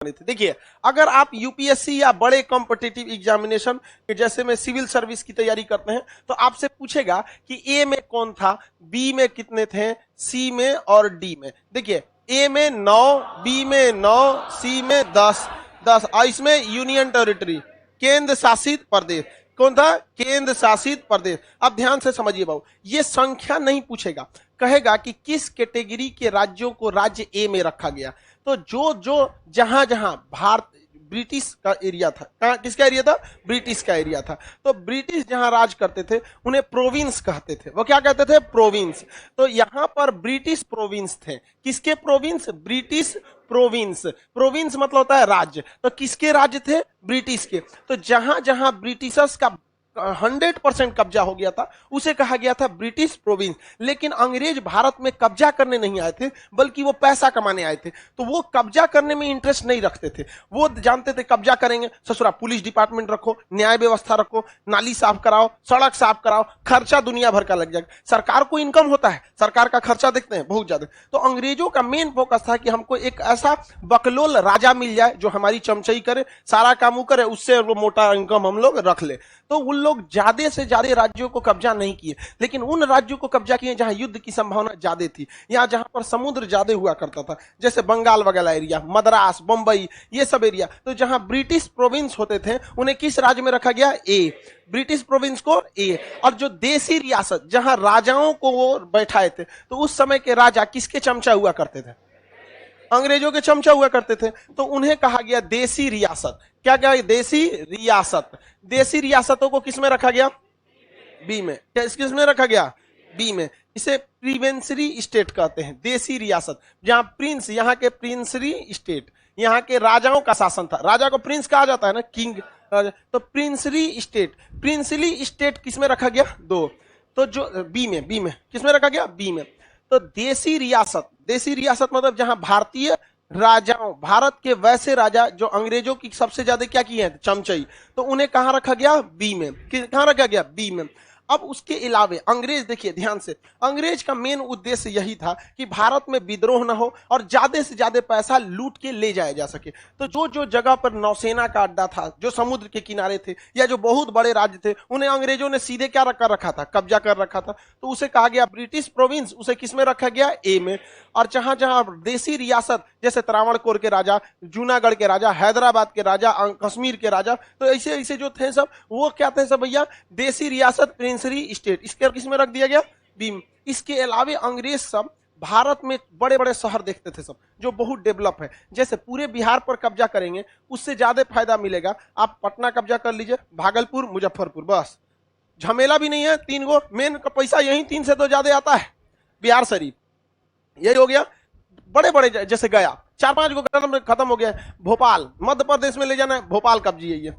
बने थे। देखिए, अगर आप यूपीएससी या बड़े कॉम्पिटिटिव एग्जामिनेशन जैसे में सिविल सर्विस की तैयारी करते हैं तो आपसे पूछेगा कि ए में कौन था, बी में कितने थे, सी में और डी में। देखिए, ए में 9, बी में 9, सी में 10 और इसमें यूनियन टेरिटरी, केंद्र शासित प्रदेश कौन था, केंद्र शासित प्रदेश। अब ध्यान से समझिए बाबू, ये संख्या नहीं पूछेगा, कहेगा कि किस कैटेगरी के राज्यों को राज्य ए में रखा गया। तो जो जहां जहां भारत ब्रिटिश का एरिया था, किसका एरिया था, ब्रिटिश का एरिया था, तो ब्रिटिश जहां राज करते थे उन्हें प्रोविंस कहते थे। वो क्या कहते थे, प्रोविंस। तो यहां पर ब्रिटिश प्रोविंस थे। किसके प्रोविंस, ब्रिटिश प्रोविंस। प्रोविंस मतलब होता है राज्य। तो किसके राज्य थे, ब्रिटिश के। तो जहां जहां ब्रिटिशर्स का 100% कब्जा हो गया था उसे कहा गया था ब्रिटिश प्रोविंस। लेकिन अंग्रेज भारत में कब्जा करने नहीं आए थे, बल्कि वो पैसा कमाने आए थे। तो वो कब्जा करने में इंटरेस्ट नहीं रखते थे। वो जानते थे कब्जा करेंगे, ससुरा पुलिस डिपार्टमेंट रखो, न्याय व्यवस्था रखो, नाली साफ कराओ, सड़क साफ कराओ, खर्चा दुनिया भर का लग जाएगा। सरकार को इनकम होता है, सरकार का खर्चा देखते हैं बहुत ज्यादा। तो अंग्रेजों का मेन फोकस था कि हमको एक ऐसा बकलोल राजा मिल जाए जो हमारी चमचई करे, सारा काम वो करे, उससे वो मोटा इनकम हम लोग रख ले। तो उन लोग ज्यादा से ज्यादा राज्यों को कब्जा नहीं किए, लेकिन उन राज्यों को कब्जा किए जहां युद्ध की संभावना ज्यादा थी, या जहां पर समुद्र ज्यादा हुआ करता था, जैसे बंगाल वगैरह एरिया, मद्रास, बंबई, ये सब एरिया। तो जहां ब्रिटिश प्रोविंस होते थे उन्हें किस राज्य में रखा गया, ए, ब्रिटिश प्रोविंस को ए। और जो देसी रियासत जहां राजाओं को वो बैठाए थे, तो उस समय के राजा किसके चमचा हुआ करते थे, अंग्रेजों के चमचा हुआ करते थे। तो उन्हें कहा गया देसी रियासत। क्या क्या, देसी रियासत। देसी रियासतों को किस में रखा गया, बी में। क्या किस में रखा गया, बी में। इसे प्रीवेंसरी स्टेट कहते हैं, देसी रियासत, जहां प्रिंस, यहाँ के प्रिंसरी स्टेट, यहाँ के राजाओं का शासन था। राजा को प्रिंस कहा जाता है ना, किंग। तो प्रिंसली स्टेट, प्रिंसली स्टेट किस में रखा गया, दो। तो जो बी में, बी में किस में रखा गया, बी में। तो देसी रियासत, देसी रियासत मतलब जहां भारतीय राजाओं, भारत के वैसे राजा जो अंग्रेजों की सबसे ज्यादा क्या किए हैं, चमचई, तो उन्हें कहां रखा गया, बी में। कहां रखा गया, बी में। अब उसके अलावे अंग्रेज, देखिए ध्यान से, अंग्रेज का मेन उद्देश्य यही था कि भारत में विद्रोह न हो और ज्यादा से ज्यादा पैसा लूट के ले जाया जा सके। तो जो जो जगह पर नौसेना का अड्डा था, जो समुद्र के किनारे थे, या जो बहुत बड़े राज्य थे, उन्हें अंग्रेजों ने सीधे क्या कर रखा था, कब्जा कर रखा था। तो उसे कहा गया ब्रिटिश प्रोविंस, उसे किस में रखा गया, ए में। और जहां जहां देसी रियासत, जैसे त्रावणकोर के राजा, जूनागढ़ के राजा, हैदराबाद के राजा, कश्मीर के राजा, तो ऐसे ऐसे जो थे सब, वो क्या थे सब भैया, देसी रियासत, प्रिंसरी स्टेट, इसके किस में रख दिया गया, बी में। इसके अलावे अंग्रेज सब भारत में बड़े बड़े शहर देखते थे सब, जो बहुत डेवलप है। जैसे पूरे बिहार पर कब्जा करेंगे उससे ज्यादा फायदा मिलेगा, आप पटना कब्जा कर लीजिए, भागलपुर, मुजफ्फरपुर, बस झमेला भी नहीं है। 3 गो मेन का पैसा यही 3 से तो ज्यादा आता है, बिहार शरीफ, ये हो गया। बड़े बड़े जैसे गया, 4-5 गो खत्म हो गया। भोपाल मध्य प्रदेश में ले जाना है, भोपाल कब जाइए,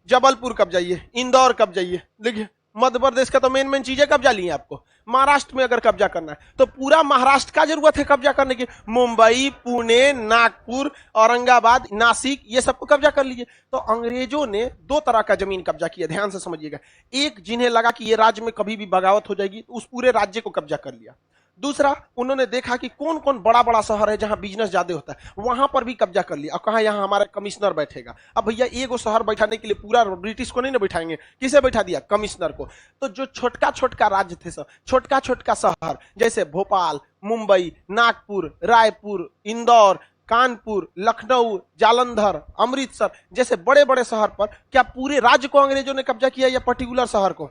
जबलपुर कब जाइए, इंदौर कब जाइए। देखिए मध्य प्रदेश का तो मेन चीजें कब्जा ली है आपको। महाराष्ट्र में अगर कब्जा करना है तो पूरा महाराष्ट्र का जरूरत है कब्जा करने की, मुंबई, पुणे, नागपुर, औरंगाबाद, नासिक, ये सबको कब्जा कर लीजिए। तो अंग्रेजों ने 2 तरह का जमीन कब्जा किया, ध्यान से समझिएगा। एक, जिन्हें लगा कि ये राज्य में कभी भी बगावत हो जाएगी, तो उस पूरे राज्य को कब्जा कर लिया। दूसरा, उन्होंने देखा कि कौन कौन बड़ा बड़ा शहर है जहां बिजनेस ज्यादा होता है, वहां पर भी कब्जा कर लिया। अब कहा यहाँ हमारा कमिश्नर बैठेगा। अब भैया एगो शहर बैठाने के लिए पूरा ब्रिटिश को नहीं ना बैठाएंगे, किसे बैठा दिया, कमिश्नर को। तो जो छोटका छोटका राज्य थे सब, छोटका छोटका शहर, जैसे भोपाल, मुंबई, नागपुर, रायपुर, इंदौर, कानपुर, लखनऊ, जालंधर, अमृतसर जैसे बड़े बड़े शहर पर क्या पूरे राज्य को अंग्रेजों ने कब्जा किया या पर्टिकुलर शहर को।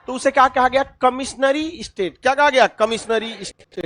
तो उसे क्या कहा गया, कमिश्नरी स्टेट। क्या कहा गया, कमिश्नरी स्टेट।